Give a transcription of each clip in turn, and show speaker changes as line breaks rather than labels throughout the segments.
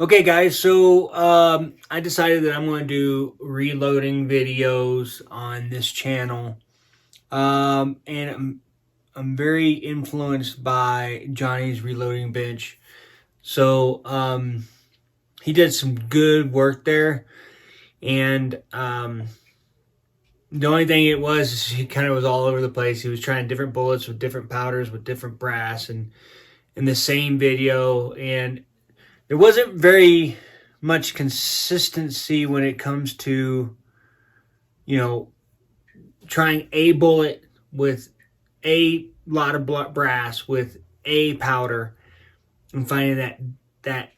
Okay, guys, so I decided that I'm going to do reloading videos on this channel. And I'm very influenced by Johnny's reloading bench. So he did some good work there. And the only thing it was is he kind of was all over the place. He was trying different bullets with different powders with different brass and in the same video. And there wasn't very much consistency when it comes to, trying a bullet with a lot of brass with a powder and finding that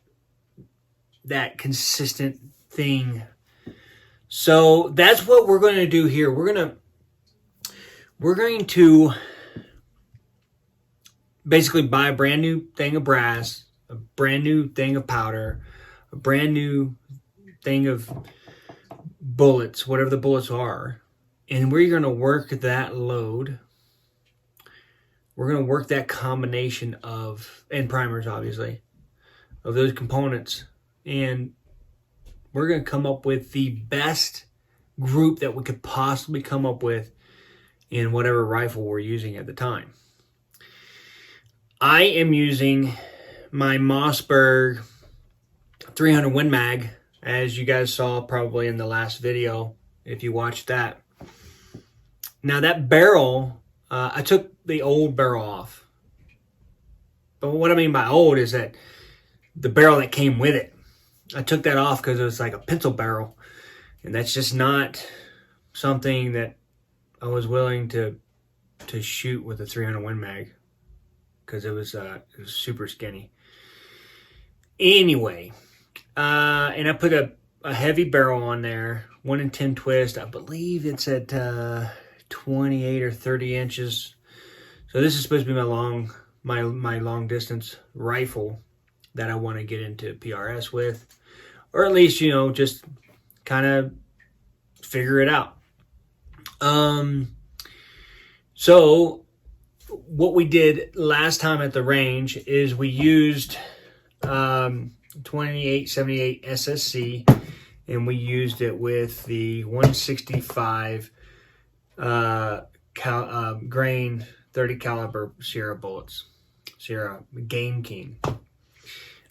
consistent thing. So that's what we're going to do here. We're going to basically buy a brand new thing of brass, a brand new thing of powder, a brand new thing of bullets, whatever the bullets are, and we're going to work that load. We're going to work that combination of, and primers obviously, of those components, and we're going to come up with the best group that we could possibly come up with in whatever rifle we're using at the time. I am using my Mossberg 300 Win Mag, as you guys saw probably in the last video, if you watched that. Now that barrel, I took the old barrel off. But what I mean by old is that the barrel that came with it, I took that off because it was like a pencil barrel. And that's just not something that I was willing to shoot with a 300 Win Mag, because it was super skinny. Anyway, and I put a heavy barrel on there, 1 in 10 twist. I believe it's at 28 or 30 inches. So this is supposed to be my long distance rifle that I want to get into PRS with, or at least just kind of figure it out. So what we did last time at the range is we used 2878 SSC, and we used it with the 165 grain 30 caliber Sierra bullets, Sierra Game King.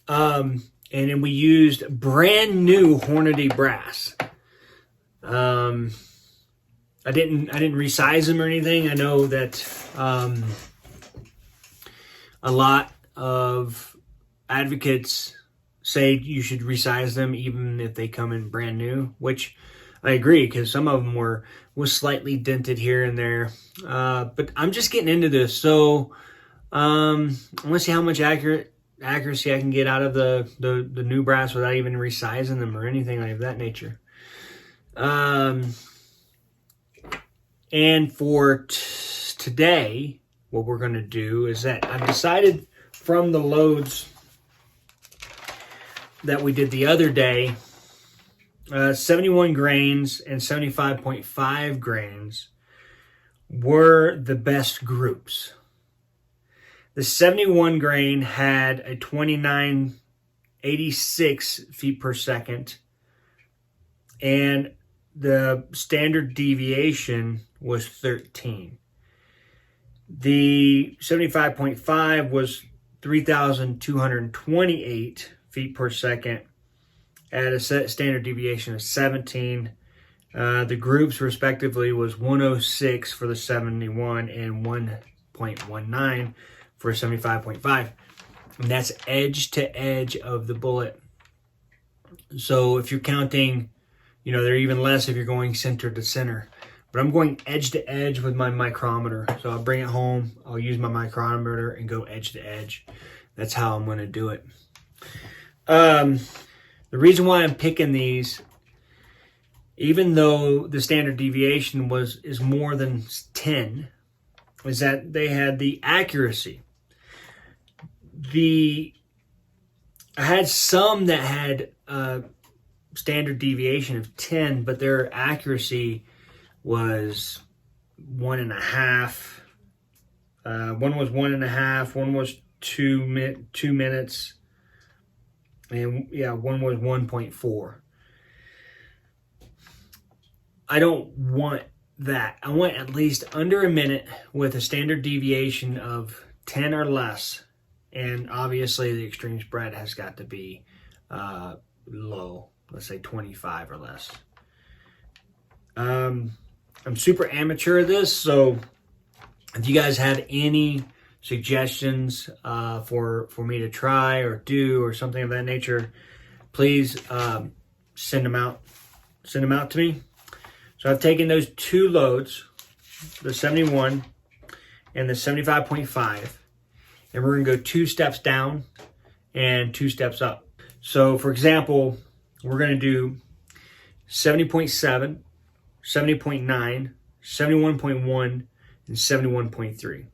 And then we used brand new Hornady brass. I didn't resize them or anything. I know that a lot of advocates say you should resize them even if they come in brand new, which I agree, because some of them was slightly dented here and there. But I'm just getting into this, so I want to see how much accuracy I can get out of the new brass without even resizing them or anything like that nature. And for today, what we're going to do is that I've decided from the loads that we did the other day, 71 grains and 75.5 grains were the best groups. The 71 grain had a 2986 feet per second, and the standard deviation was 13. The 75.5 was 3,228 feet per second at a standard deviation of 17. The groups respectively was 106 for the 71 and 1.19 for 75.5. And that's edge to edge of the bullet. So if you're counting, they're even less if you're going center to center. But I'm going edge to edge with my micrometer. So I'll bring it home, I'll use my micrometer and go edge to edge. That's how I'm going to do it. The reason why I'm picking these, even though the standard deviation is more than 10, is that they had the accuracy. I had some that had standard deviation of 10, but their accuracy was 1.5. One was 1.5. One was 2 minutes. And yeah, one was 1.4. I don't want that. I want at least under a minute with a standard deviation of 10 or less. And obviously the extreme spread has got to be low. Let's say 25 or less. I'm super amateur at this, so if you guys have any suggestions for me to try or do or something of that nature, please send them out to me. So I've taken those two loads, the 71 and the 75.5, and we're gonna go 2 steps down and 2 steps up. So for example, we're gonna do 70.7, 70.9, 71.1, and 71.3.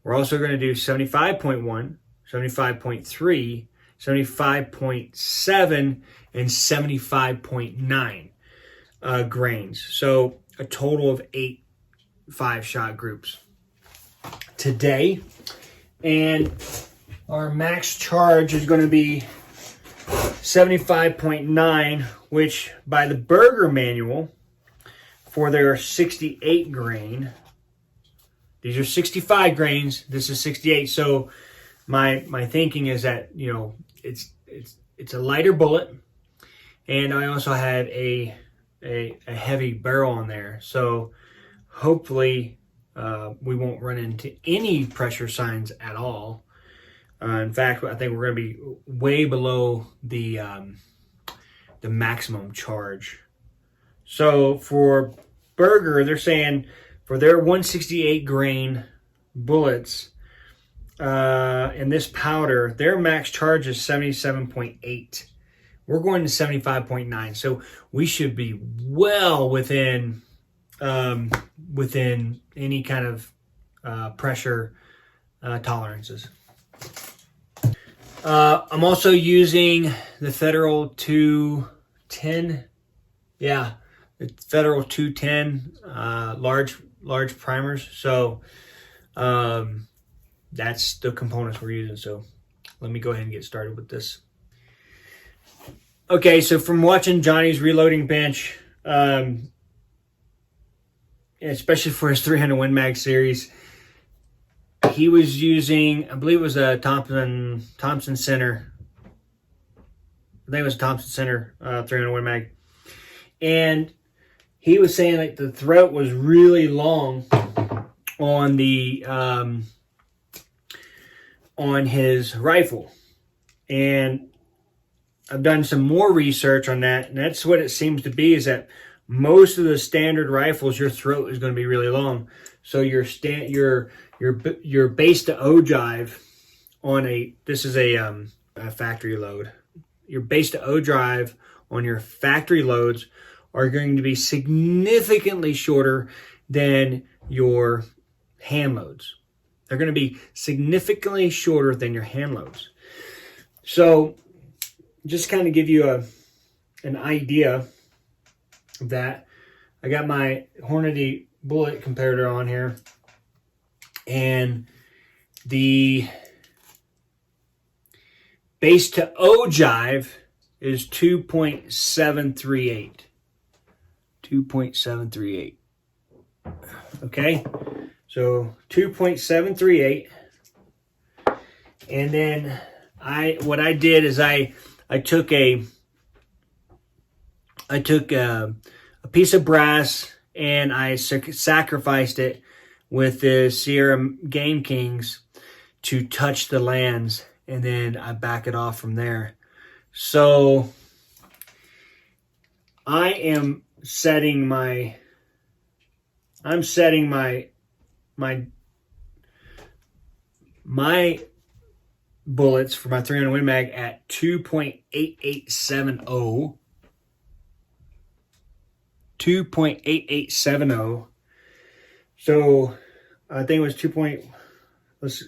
We're also going to do 75.1, 75.3, 75.7, and 75.9 grains. So a total of 8 5-shot groups today. And our max charge is going to be 75.9, which by the Burger manual, for their 68 grain, these are 65 grains, this is 68. So my thinking is that, you know, it's a lighter bullet, and I also have a heavy barrel on there. So hopefully we won't run into any pressure signs at all. In fact, I think we're going to be way below the maximum charge. So for Burger, they're saying for their 168 grain bullets in this powder, their max charge is 77.8. We're going to 75.9, so we should be well within any kind of pressure tolerances. I'm also using the Federal 210. Yeah, the Federal 210 large primers. So that's the components we're using. So let me go ahead and get started with this. Okay, so from watching Johnny's reloading bench, especially for his 300 Win Mag series, he was using, I believe it was a Thompson Center. I think it was a Thompson Center 300 Win Mag. And he was saying like the throat was really long on the on his rifle. And I've done some more research on that, and that's what it seems to be, is that most of the standard rifles, your throat is going to be really long. So your base to ogive on this is a factory load. Your base to ogive on your factory loads are going to be significantly shorter than your hand loads. They're going to be significantly shorter than your hand loads. So just kind of give you an idea of that, I got my Hornady bullet comparator on here, and the base to ogive is 2.738. 2.738. Okay, so 2.738, and then what I did is I took a piece of brass and I sacrificed it with the Sierra Game Kings to touch the lands, and then I back it off from there. So I'm setting my bullets for my 300 Win Mag at 2.8870. 2.8870. So I think it was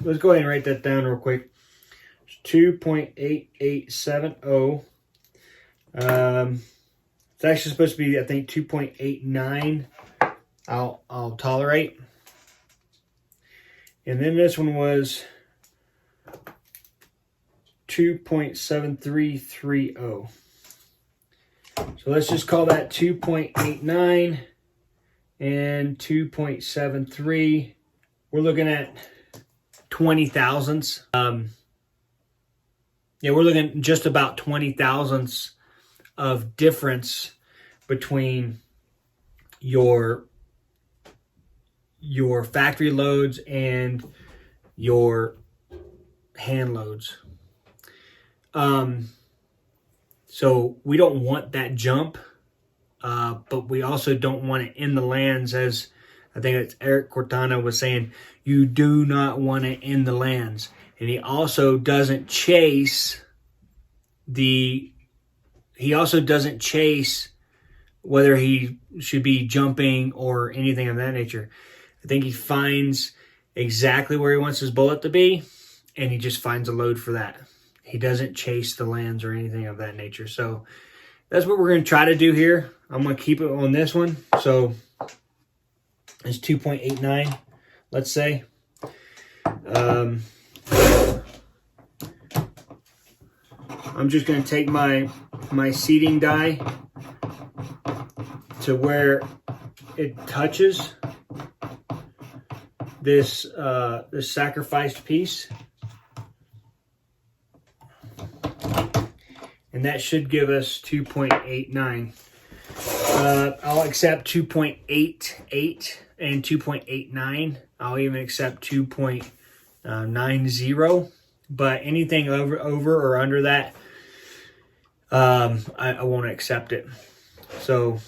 let's go ahead and write that down real quick. 2.8870. It's actually supposed to be, I think, 2.89. I'll tolerate. And then this one was 2.7330. So let's just call that 2.89 and 2.73. We're looking at 20 thousandths. Yeah, we're looking at just about 20 thousandths of difference between your factory loads and your hand loads. So we don't want that jump, but we also don't want it in the lands, as I think it's Eric Cortana was saying. You do not want it in the lands. And he also doesn't chase whether he should be jumping or anything of that nature. I think he finds exactly where he wants his bullet to be, and he just finds a load for that. He doesn't chase the lands or anything of that nature. So that's what we're going to try to do here. I'm going to keep it on this one. So it's 2.89, let's say. I'm just going to take my seating die to where it touches this sacrificed piece. And that should give us 2.89. I'll accept 2.88 and 2.89. I'll even accept 2.90. But anything over or under that, I won't accept it. So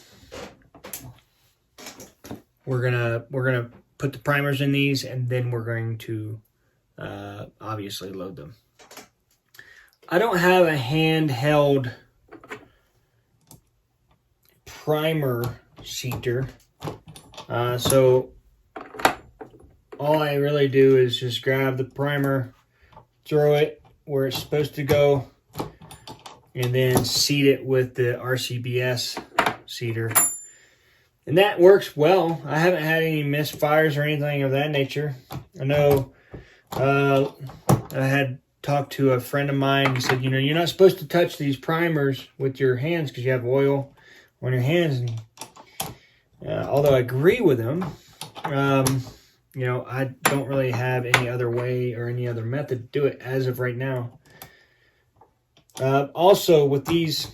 we're gonna put the primers in these, and then we're going to obviously load them. I don't have a handheld primer seater, so all I really do is just grab the primer, throw it where it's supposed to go, and then seat it with the RCBS seater. And that works well. I haven't had any misfires or anything of that nature. I know I had talked to a friend of mine. He said, you know, you're not supposed to touch these primers with your hands because you have oil on your hands. And although I agree with him, you know, I don't really have any other way or any other method to do it as of right now. Also, with these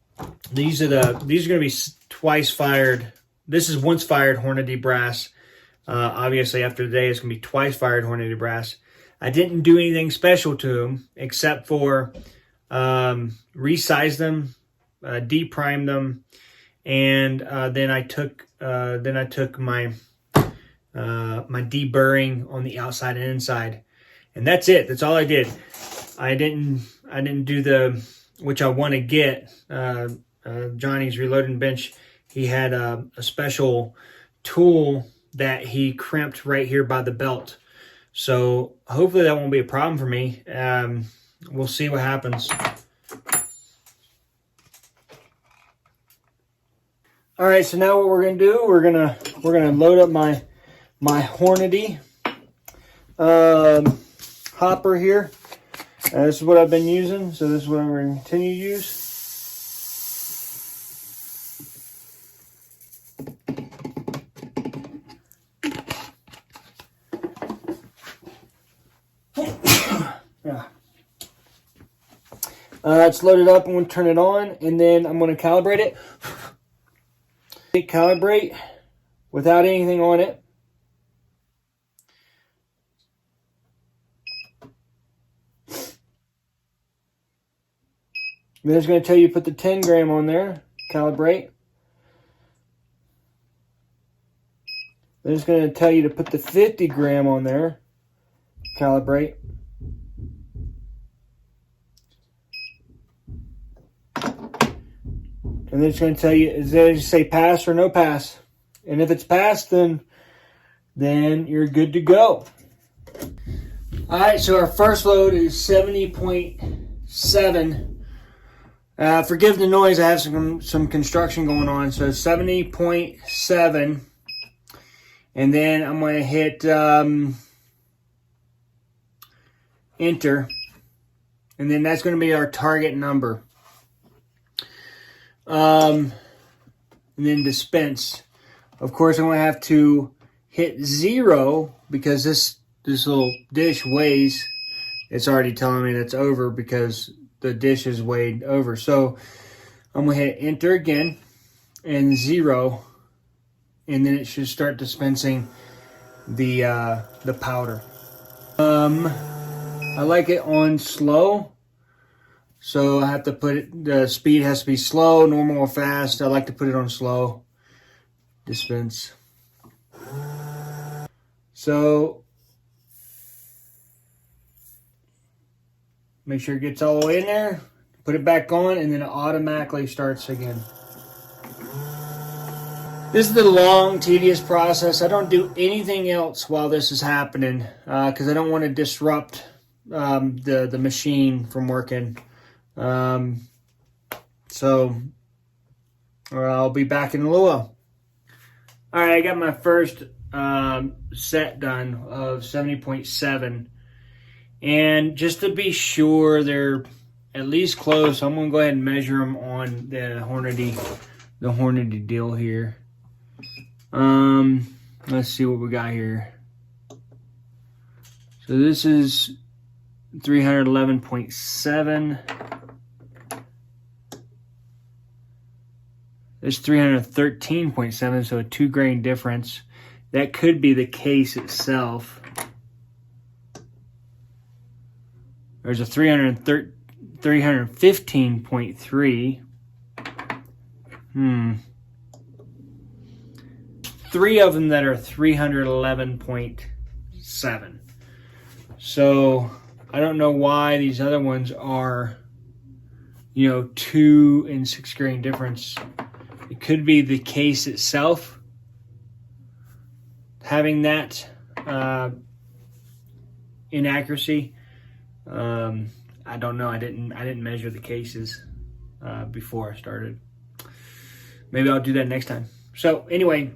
are going to be twice fired. This is once fired Hornady brass. Obviously, after today, it's going to be twice fired Hornady brass. I didn't do anything special to them except for resize them, deprime them, and then I took my my deburring on the outside and inside, and that's it. That's all I did. I didn't do the, which I want to get. Johnny's Reloading Bench, he had a special tool that he crimped right here by the belt. So hopefully that won't be a problem for me. We'll see what happens. All right, so now what we're gonna do, we're gonna load up my Hornady hopper here. This is what I've been using, so this is what I'm going to continue to use. Yeah. It's loaded up. I'm going to turn it on, and then I'm going to calibrate it. Calibrate without anything on it. Then it's going to tell you to put the 10 gram on there, calibrate. Then it's going to tell you to put the 50 gram on there, calibrate. And then it's going to tell you, is there to say pass or no pass? And if it's passed, then you're good to go. All right, so our first load is 70.7. Forgive the noise, I have some construction going on. So 70.7. And then I'm going to hit enter. And then that's going to be our target number. And then dispense. Of course, I'm going to have to hit 0 because this little dish weighs. It's already telling me that's over because the dish is weighed over. So I'm going to hit enter again and 0. And then it should start dispensing the powder. I like it on slow. So I have to put it, the speed has to be slow, normal, or fast. I like to put it on slow. Dispense. So make sure it gets all the way in there. Put it back on, and then it automatically starts again. This is the long, tedious process. I don't do anything else while this is happening because I don't want to disrupt the machine from working. So I'll be back in a little while. All right, I got my first set done of 70.7. And just to be sure they're at least close, I'm going to go ahead and measure them on the Hornady deal here. Let's see what we got here. So this is 311.7. It's 313.7, so a 2 grain difference. That could be the case itself. There's a 315.3. 3 of them that are 311.7. So I don't know why these other ones are, 2 and 6 grain difference. It could be the case itself having that inaccuracy. I don't know. I didn't measure the cases before I started. Maybe I'll do that next time. So anyway,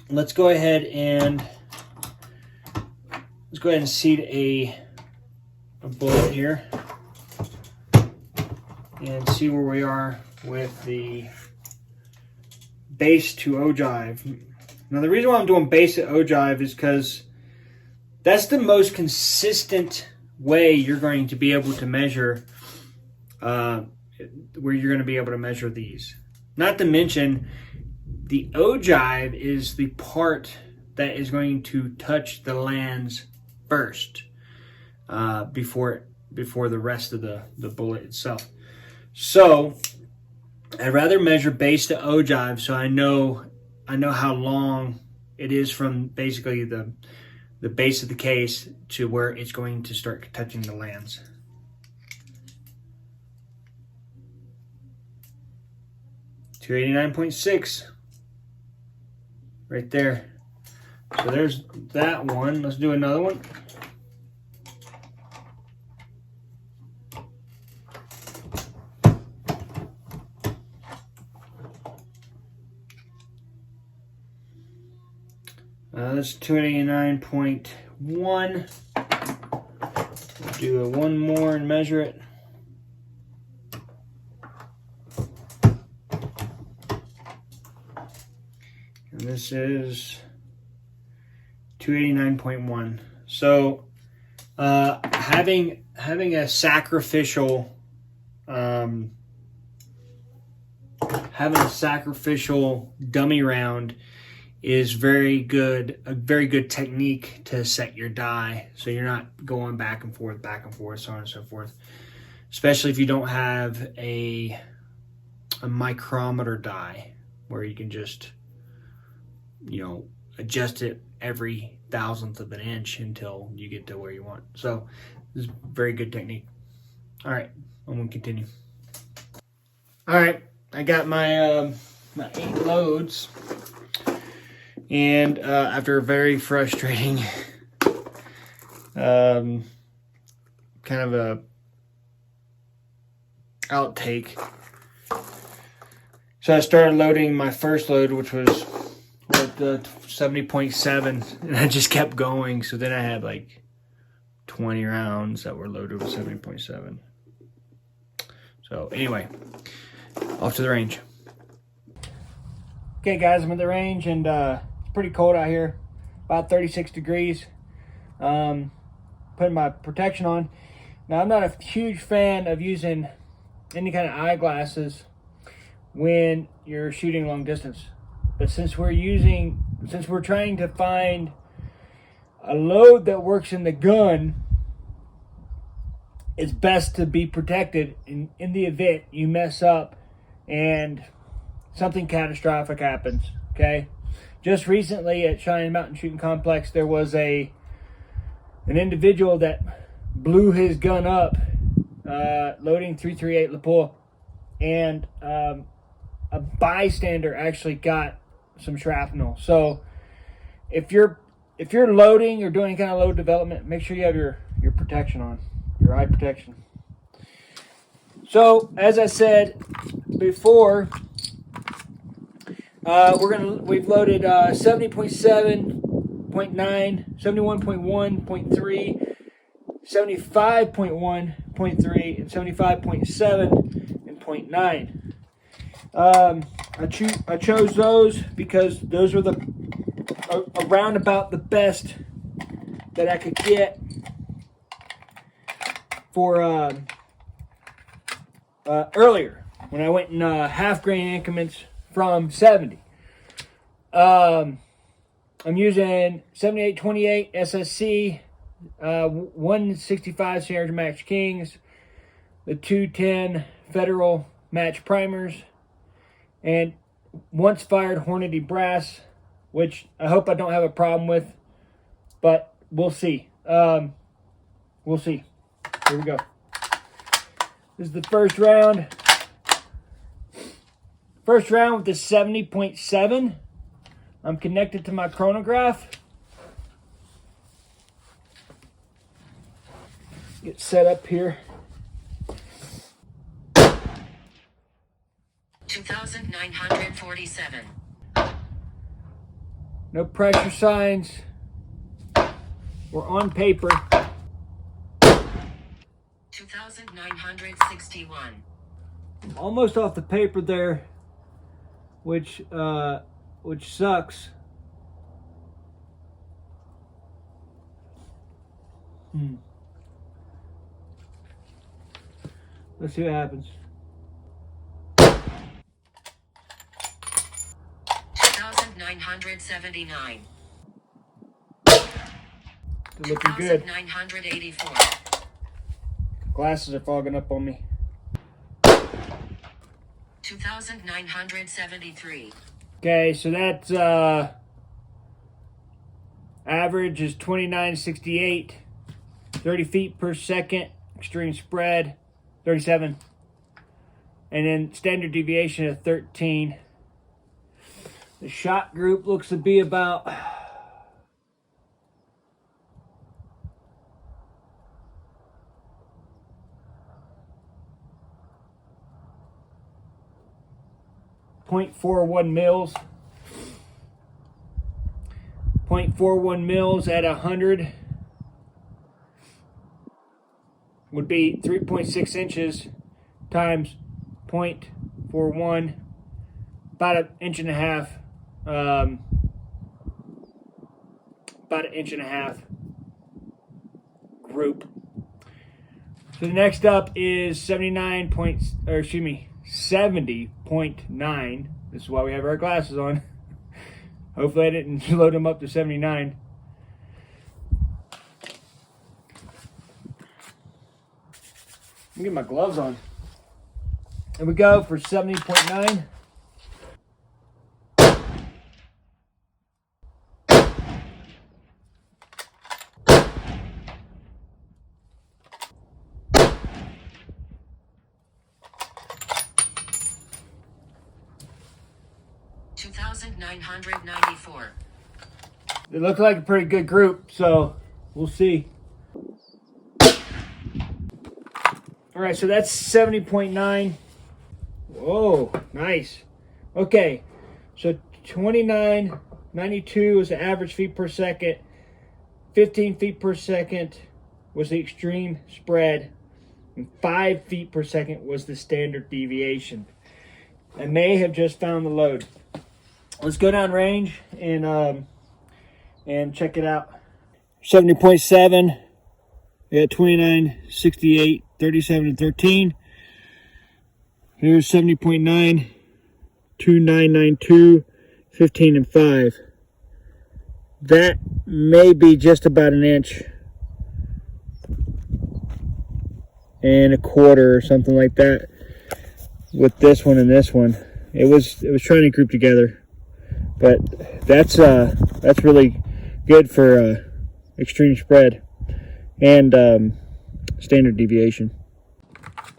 let's go ahead and seat a bullet here and see where we are with the base to ogive. Now the reason why I'm doing base to ogive is because that's the most consistent way you're going to be able to measure these. Not to mention, the ogive is the part that is going to touch the lands first before the rest of the bullet itself. So I'd rather measure base to ogive so I know how long it is from basically the base of the case to where it's going to start touching the lands. .289.6 right there. So there's that one. Let's do another one. That's 289.1. We'll do one more and measure it. And this is 289.1. So having a sacrificial dummy round is very good, a very good technique to set your die, so you're not going back and forth, so on and so forth. Especially if you don't have a micrometer die where you can just, adjust it every thousandth of an inch until you get to where you want. So this is a very good technique. All right, I'm gonna continue. All right, I got my 8 loads. And after a very frustrating kind of a outtake, so I started loading my first load, which was the 70.7, and I just kept going. So then I had like 20 rounds that were loaded with 70.7. So anyway, off to the range. Okay guys, I'm at the range and it's pretty cold out here, about 36 degrees. Putting my protection on. Now I'm not a huge fan of using any kind of eyeglasses when you're shooting long distance. But since we're trying to find a load that works in the gun, it's best to be protected in the event you mess up and something catastrophic happens, okay? Just recently at Cheyenne Mountain Shooting Complex, there was an individual that blew his gun up loading .338 lapel, and a bystander actually got some shrapnel. So if you're loading or doing any kind of load development, make sure you have your protection on, your eye protection. So as I said before, we've loaded 70.7, 0.9, 71.1, 0.3, 75.1, 0.3, and 75.7 and 0.9. I chose those because those were around about the best that I could get for earlier when I went in half grain increments from 70. I'm using 7828 SSC, 165 Sierra Match Kings, the 210 Federal Match Primers, and once fired Hornady brass, which I hope I don't have a problem with, but we'll see. We'll see. Here we go. This is the first round. First round with the 70.7. I'm connected to my chronograph. Get set up here.
2,947.
No pressure signs. We're on paper.
2,961.
Almost off the paper there, which sucks. Let's see what happens.
2,979.
It's looking good.
2,984.
Glasses are fogging up on me.
2,973.
Okay, so that's average is 2968, 30 feet per second, extreme spread 37, and then standard deviation of 13. The shot group looks to be about 0.41 mils. 0.41 mils at 100 would be 3.6 inches times 0.41, about an inch and a half. About an inch and a half group. So the next up is 70.9. This is why we have our glasses on. Hopefully I didn't load them up to 79. Let me get my gloves on. Here we go for 70.9.
$2,994.
It looked like a pretty good group, so we'll see. All right, so that's 70.9. Whoa, nice. Okay, so 2992 is the average feet per second. 15 feet per second was the extreme spread. and 5 feet per second was the standard deviation. I may have just found the load. Let's go down range and check it out. 70.7, we got 29, 68, 37, and 13. Here's 70.9, 2992, 15, and 5. That may be just about an inch and a quarter or something like that with this one and this one. It was trying to group together, but that's really good for extreme spread and standard deviation.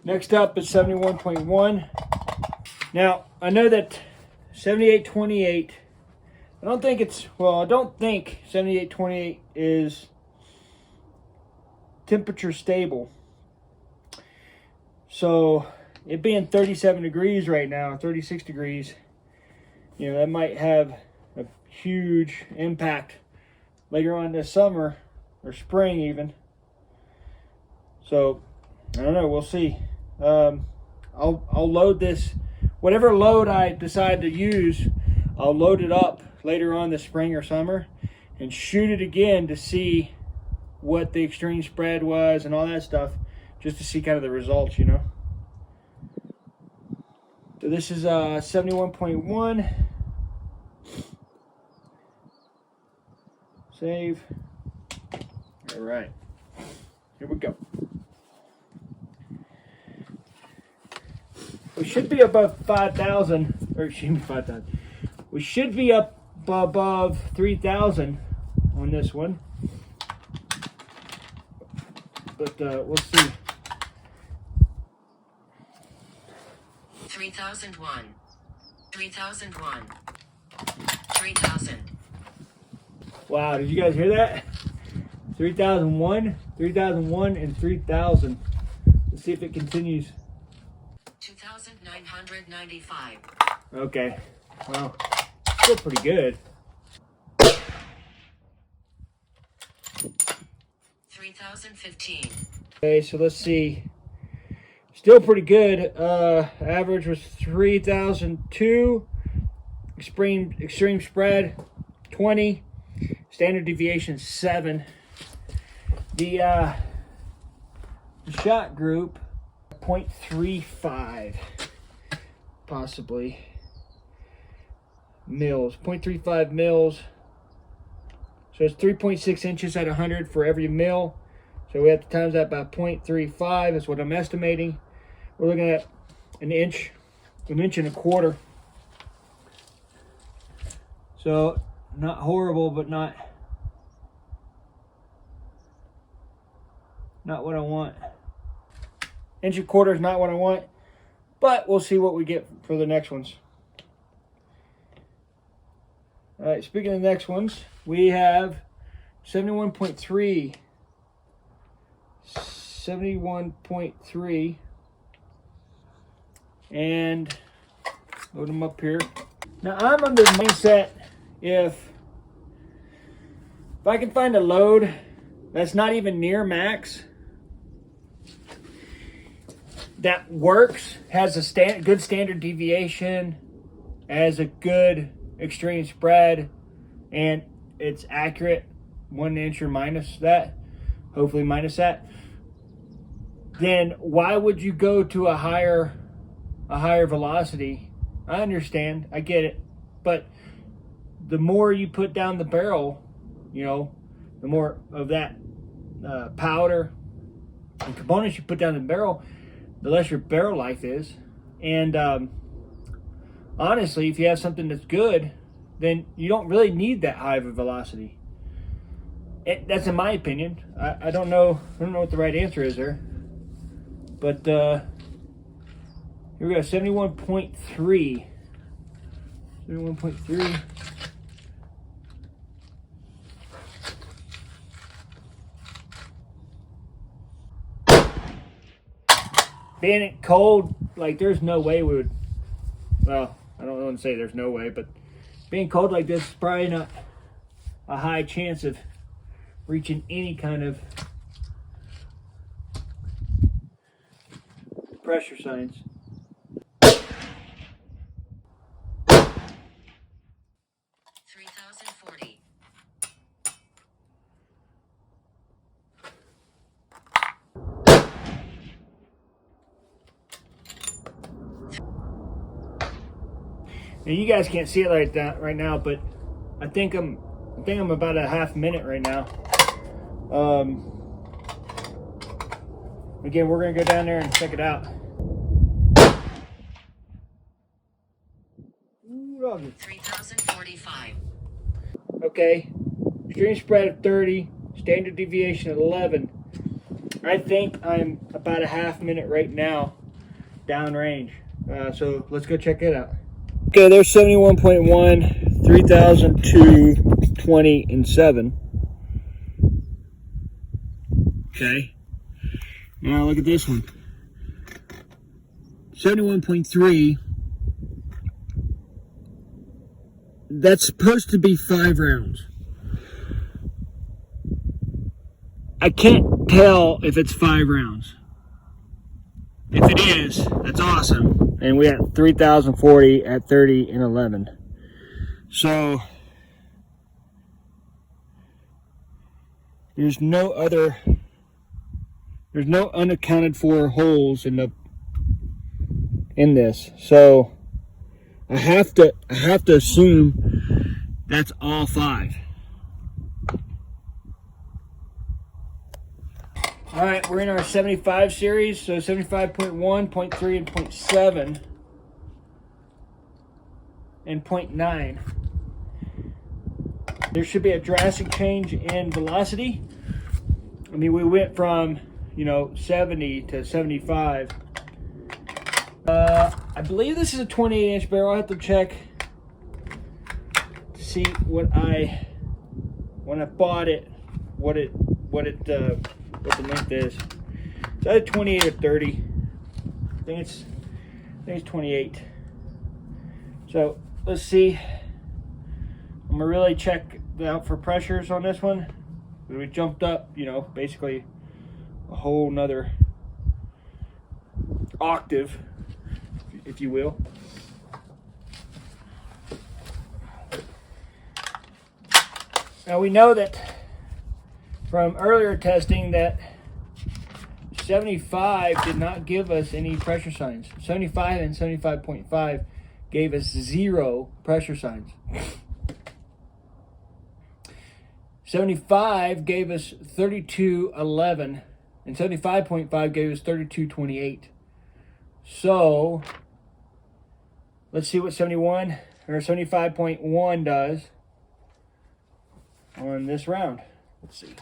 Next up is 71.1. Now I know that 7828, I don't think 7828 is temperature stable. So it being 37 degrees right now, 36 degrees, you know, that might have a huge impact later on this summer or spring even. So I don't know, we'll see. I'll load this, whatever load I decide to use, I'll load it up later on this spring or summer and shoot it again to see what the extreme spread was and all that stuff, just to see kind of the results, you know. So this is 71.1. Save. All right, here we go. We should be above 5,000, or excuse me, 5,000. We should be up above 3,000 on this one, but we'll see.
3001, 3001, 3000.
Wow, did you guys hear that? 3001, 3001, and 3000. Let's see if it continues.
2995.
Okay, well, still pretty good.
3015.
Okay, so let's see. Still pretty good. Average was 3002. Extreme spread 20. Standard deviation 7. The shot group 0.35 possibly mils. 0.35 mils. So it's 3.6 inches at 100 for every mil. So we have to times that by 0.35 is what I'm estimating. We're looking at an inch and a quarter. So not horrible, but not what I want. Inch and a quarter is not what I want, but we'll see what we get for the next ones. All right, speaking of the next ones, we have 71.3. 71.3, and load them up here. Now I'm under the mindset if I can find a load that's not even near max, that works, has a good standard deviation, has a good extreme spread, and it's accurate, 1 inch or minus that, hopefully minus that, then why would you go to a higher velocity? I understand, I get it, but the more you put down the barrel, you know, the more of that powder and components you put down the barrel, the less your barrel life is. And honestly, if you have something that's good, then you don't really need that high of a velocity. That's in my opinion. I don't know what the right answer is there. But here we go, 71.3. 71.3. Being it cold, like there's no way we would, well, I don't want to say there's no way, but being cold like this is probably not a high chance of reaching any kind of pressure signs.
3040.
And you guys can't see it like that right now, but I think I'm about a half minute right now. Again, we're gonna go down there and check it out. Ooh, doggy.
3045.
Okay, stream spread of 30, standard deviation of 11. I think I'm about a half minute right now downrange. So let's go check it out. Okay, there's 71.1, 3002, 20, and 7. Okay. Now look at this one. 71.3. That's supposed to be 5 rounds. I can't tell if it's 5 rounds. If it is, that's awesome. And we got 3040 at 30 and 11. So there's no unaccounted for holes in this. So I have to assume that's all 5. All right, we're in our 75 series, so 75.1, 0.3, and 0.7, and 0.9. There should be a drastic change in velocity. I mean, we went from, 70 to 75. I believe this is a 28-inch barrel. I'll have to check to see when I bought it, what the length is. It's either 28 or 30. I think it's 28. So let's see. I'm gonna really check out for pressures on this one. We jumped up, basically a whole nother octave, if you will. Now we know that from earlier testing that 75 did not give us any pressure signs. 75 and 75.5 gave us 0 pressure signs. 75 gave us 3211 and 75.5 gave us 3228. So let's see what 71 or 75.1 does on this round. Let's see.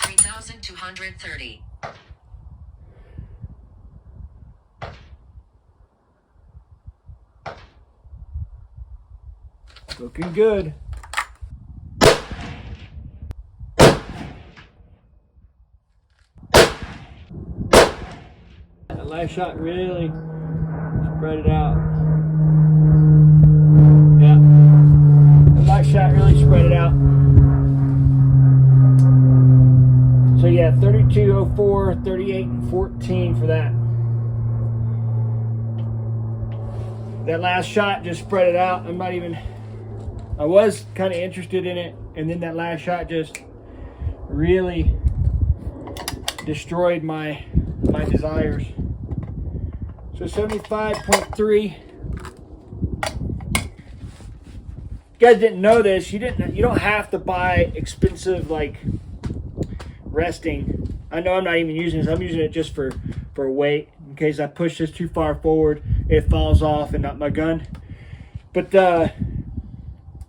$3,230. Looking good. That last shot really spread it out. Yeah. The last shot really spread it out. So yeah, 3204, 38, and 14 for that. That last shot just spread it out. I was kind of interested in it, and then that last shot just really destroyed my desires. So 75.3. You guys didn't know this. You don't have to buy expensive resting. I know I'm not even using this. I'm using it just for weight in case I push this too far forward, it falls off and not my gun. But all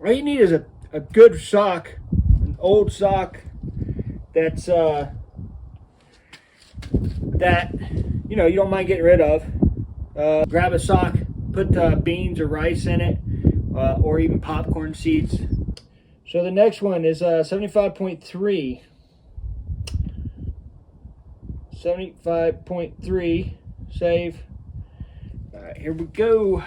you need is a good sock, an old sock that you know, you don't mind getting rid of. Grab a sock, put beans or rice in it, or even popcorn seeds. So the next one is 75.3. 75.3, save. All right, here we go.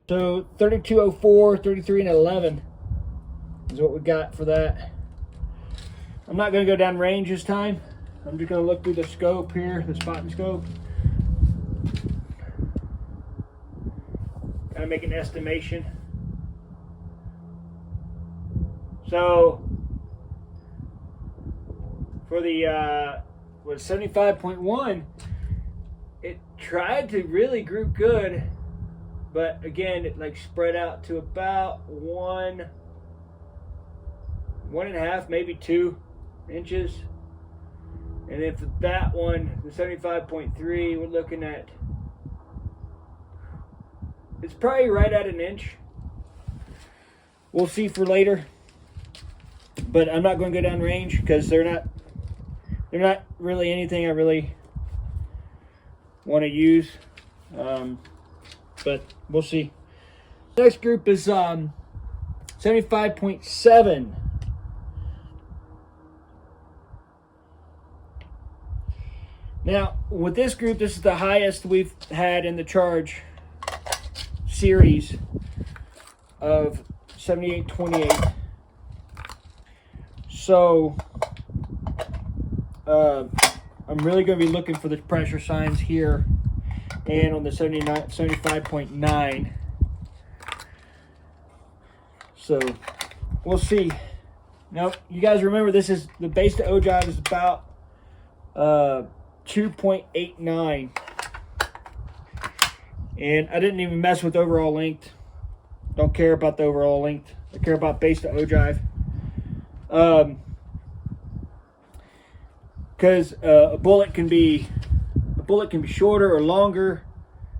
So 3204, 33 and 11 is what we got for that. I'm not going to go down range this time. I'm just going to look through the scope here, the spotting scope. Kind of make an estimation. So for the 75.1, it tried to really group good, but again, it like spread out to about 1.5, maybe 2 inches. And then for that one, the 75.3, we're looking at, it's probably right at an inch. We'll see for later, but I'm not going to go down range because they're not really anything I really want to use, but we'll see. Next group is 75.7. Now with this group, this is the highest we've had in the charge series of 7828. So I'm really going to be looking for the pressure signs here and on the 75.9. So we'll see. Now you guys remember, this is the base to ogive is about 2.89, and I didn't even mess with overall length. Don't care about the overall length. I care about base to ogive. Because a bullet can be shorter or longer,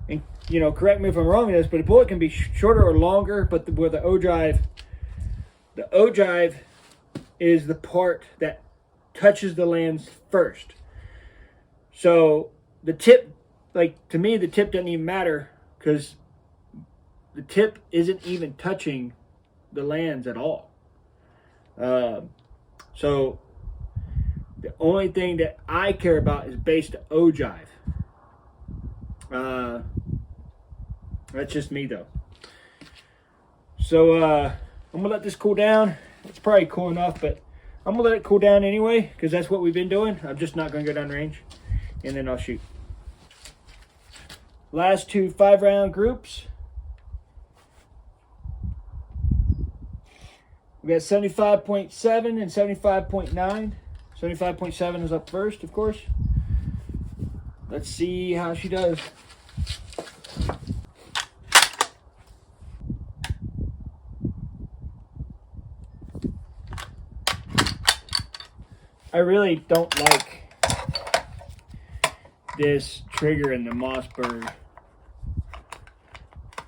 and you know, correct me if I'm wrong in this, but a bullet can be shorter or longer. But with the ogive is the part that touches the lens first. So the tip, like to me, the tip doesn't even matter because the tip isn't even touching the lens at all. So the only thing that I care about is base to ogive. That's just me though. So I'm gonna let this cool down. It's probably cool enough, but I'm gonna let it cool down anyway because that's what we've been doing. I'm just not gonna go down range, and then I'll shoot. Last two 5-round groups. We got 75.7 and 75.9. 75.7 is up first, of course. Let's see how she does. I really don't like this trigger in the Mossberg.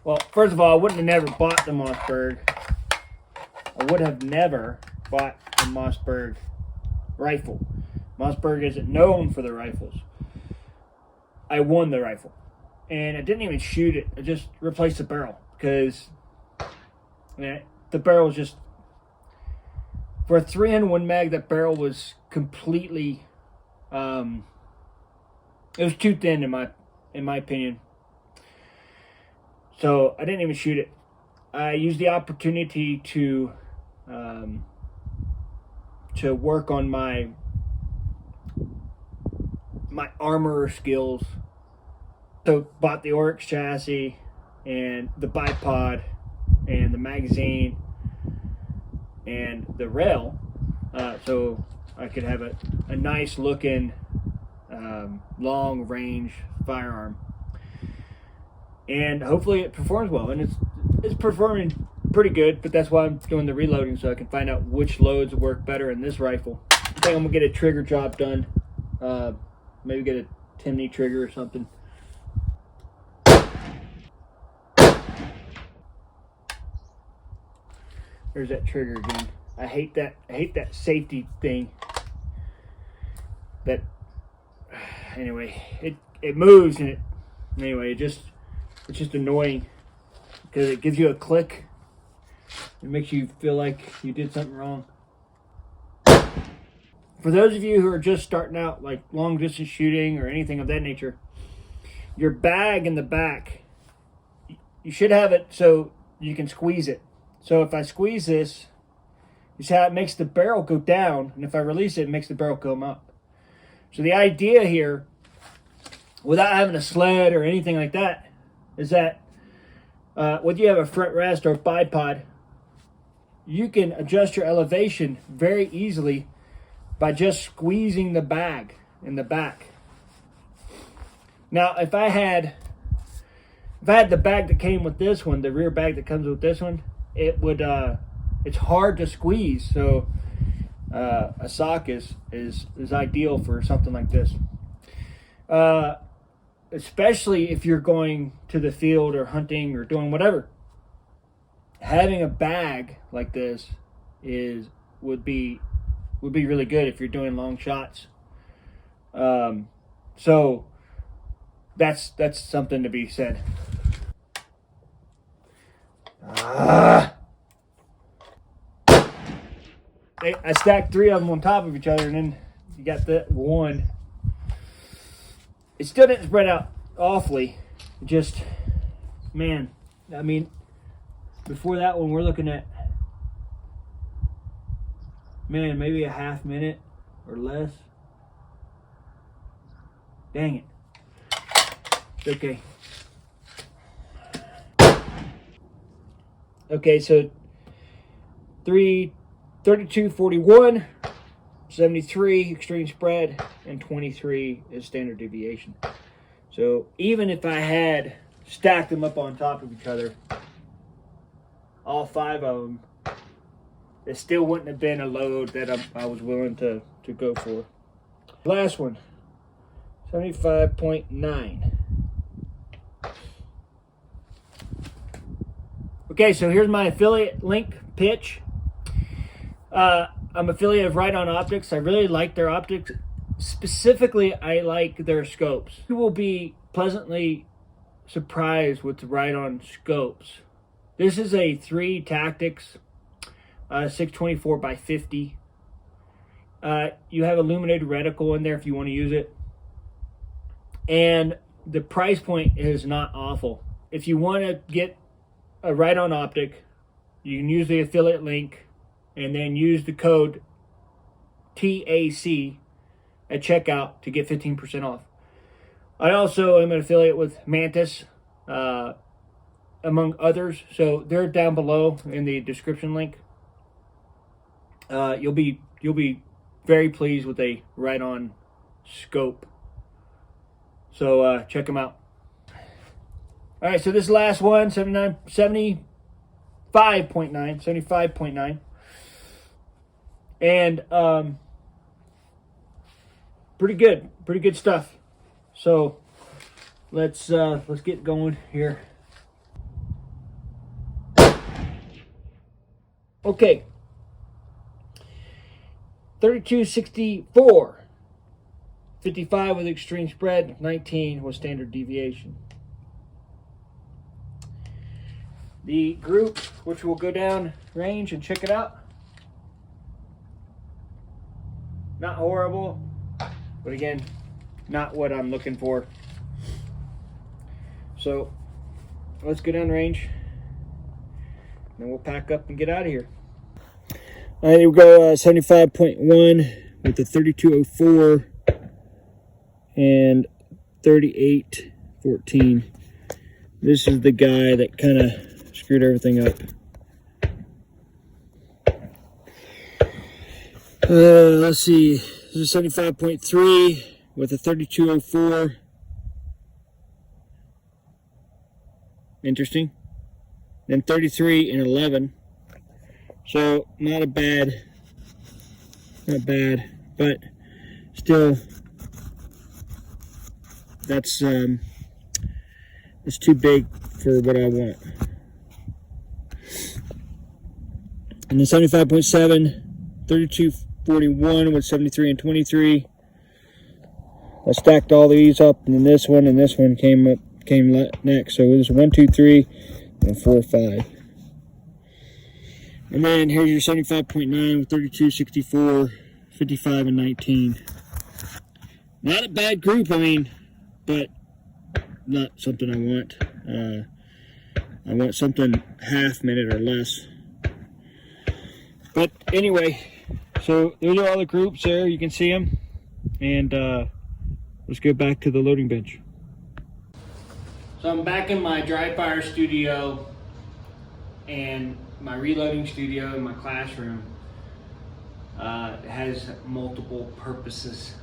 Well, first of all, I wouldn't have never bought the Mossberg. I would have never bought the Mossberg rifle. Mossberg isn't known for the rifles. I won the rifle, and I didn't even shoot it. I just replaced the barrel because the barrel was just, for a 3-in-1 mag, that barrel was completely it was too thin in my opinion. So I didn't even shoot it. I used the opportunity to work on my armor skills. So bought the Oryx chassis and the bipod and the magazine and the rail, so I could have a nice looking long range firearm, and hopefully it performs well. And it's performing pretty good, but that's why I'm doing the reloading, so I can find out which loads work better in this rifle. I think I'm gonna get a trigger job done, maybe get a Timney trigger or something. There's that trigger again. I hate that safety thing. But anyway, it moves, and it's just annoying because it gives you a click. It makes you feel like you did something wrong. For those of you who are just starting out, like long distance shooting or anything of that nature, your bag in the back, you should have it so you can squeeze it. So if I squeeze this, you see how it makes the barrel go down, and if I release it, it makes the barrel come up. So the idea here, without having a sled or anything like that, is that whether you have a front rest or a bipod, you can adjust your elevation very easily by just squeezing the bag in the back. Now, if I had the bag that came with this one, the rear bag that comes with this one, it would it's hard to squeeze. So a sock is ideal for something like this. Especially if you're going to the field or hunting or doing whatever. Having a bag like this would be really good if you're doing long shots. So that's something to be said. I stacked 3 of them on top of each other, and then you got that one. It still didn't spread out awfully. Just, man, I mean, before that one, we're looking at, man, maybe a half minute or less. Dang it. It's okay. Okay, so 32, 41, 73 extreme spread, and 23 is standard deviation. So even if I had stacked them up on top of each other, all 5 of them, it still wouldn't have been a load that I was willing to go for. Last one, 75.9. Okay, so here's my affiliate link pitch. I'm affiliate of Right On Optics. I really like their optics. Specifically, I like their scopes. You will be pleasantly surprised with the Right On scopes. This is a 3 Tactics 624 by 50. You have illuminated reticle in there if you want to use it. And the price point is not awful. If you want to get a Right On optic, you can use the affiliate link and then use the code TAC at checkout to get 15% off. I also am an affiliate with Mantis, among others, so they're down below in the description link. You'll be very pleased with a Right On scope. So check them out. All right, so this last one, 75.9, and pretty good stuff. So let's get going here. Okay, 3264, 55 with extreme spread, 19 with standard deviation. The group, which will go down range and check it out. Not horrible, but again, not what I'm looking for. So let's go down range, and then we'll pack up and get out of here. All right, here we go, 75.1 with the 3204 and 3814. This is the guy that kind of screwed everything up. Let's see, this is 75.3 with a 3204. Interesting. Then 33 and 11. So not bad, but still, that's it's too big for what I want. And the 75.7, 3241 with 73 and 23. I stacked all these up, and then this one came next. So it was 1, 2, 3, and 4, 5. And then here's your 75.9 with 32, 64, 55, and 19. Not a bad group, I mean, but not something I want. I want something half minute or less. But anyway, so those are all the groups there. You can see them. And let's go back to the loading bench. So I'm back in my dry fire studio and my reloading studio in my classroom. It has multiple purposes.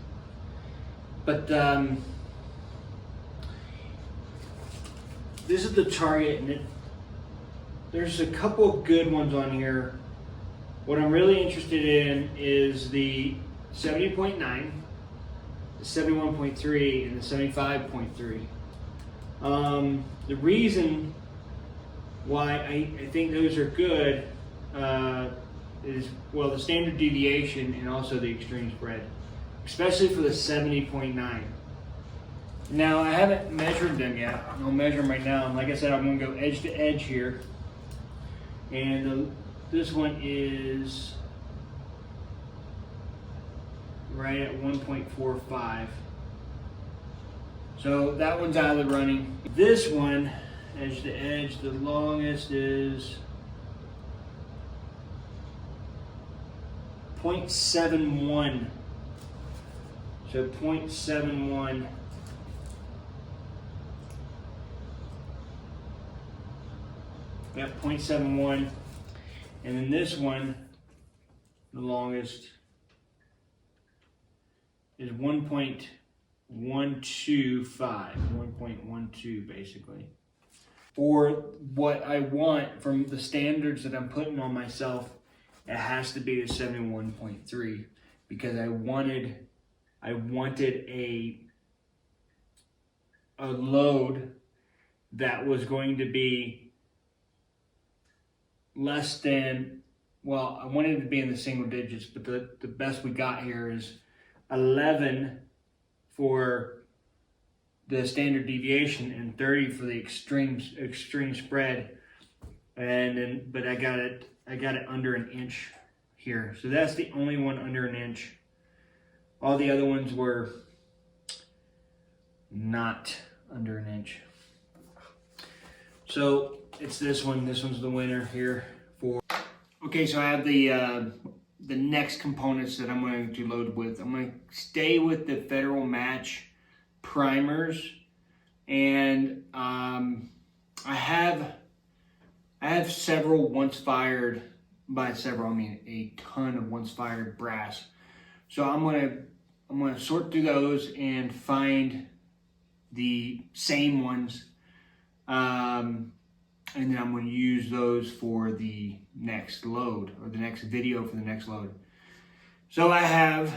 But this is the target, and there's a couple of good ones on here. What I'm really interested in is the 70.9, the 71.3, and the 75.3. The reason why I think those are good is, well, the standard deviation and also the extreme spread, especially for the 70.9. Now, I haven't measured them yet. I'll measure them right now. Like I said, I'm going to go edge to edge here. And this one is right at 1.45. So that one's out of the running. This one, edge to edge, the longest is 0.71. So 0.71. Yep, 0.71. And then this one, the longest, is 1.125. 1.12 basically. For what I want from the standards that I'm putting on myself, it has to be the 71.3 because I wanted a load that was going to be less than, well, I wanted it to be in the single digits, but the best we got here is 11 for the standard deviation and 30 for the extreme spread. And then, but I got it under an inch here. So that's the only one under an inch. All the other ones were not under an inch. So it's this one. This one's the winner here. Okay, so I have the next components that I'm going to load with. I'm going to stay with the Federal Match primers, and I have several once fired. By several, I mean a ton of once fired brass. So I'm gonna sort through those and find the same ones, and then I'm going to use those for the next load, or the next video for the next load. So I have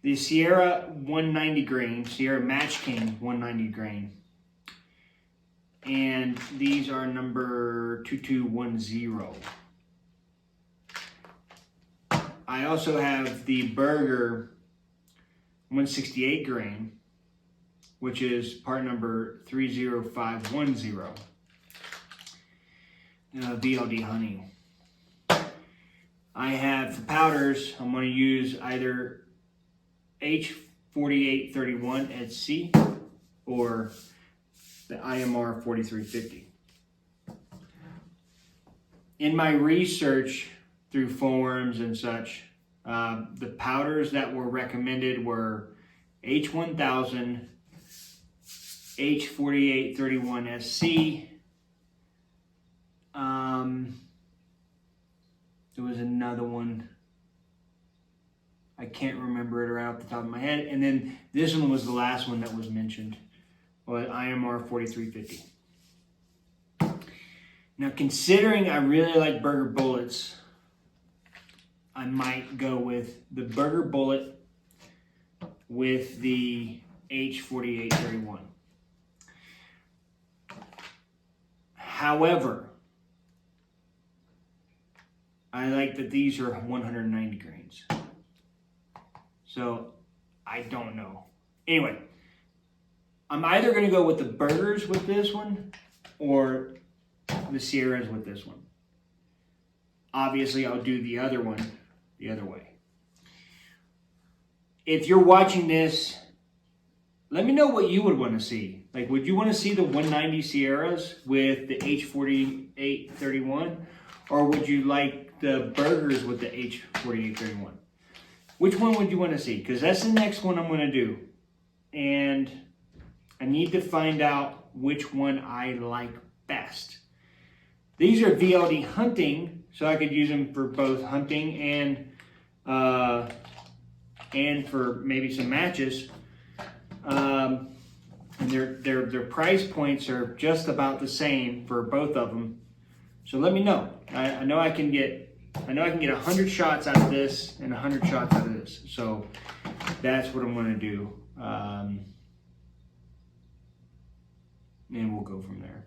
the Sierra 190 grain, Sierra Match King 190 grain. And these are number 2210. I also have the Burger 168 grain, which is part number 30510. VLD Honey. I have for powders, I'm going to use either H4831ssc or the IMR 4350. In my research through forums and such, the powders that were recommended were H1000, H4831ssc. There was another one. I can't remember it right off the top of my head. And then this one was the last one that was mentioned. Well, IMR 4350. Now, considering I really like Burger bullets, I might go with the Burger bullet with the H4831. However, I like that these are 190 grains. So I don't know. Anyway, I'm either going to go with the burgers with this one or the Sierras with this one. Obviously, I'll do the other one the other way. If you're watching this, let me know what you would want to see. Like, would you want to see the 190 Sierras with the H4831? Or would you like the burgers with the H4831? Which one would you want to see? Because that's the next one I'm going to do. And I need to find out which one I like best. These are VLD hunting, so I could use them for both hunting and for maybe some matches. And their price points are just about the same for both of them. So let me know. I know I can get 100 shots out of this and 100 shots out of this. So that's what I'm going to do. And we'll go from there.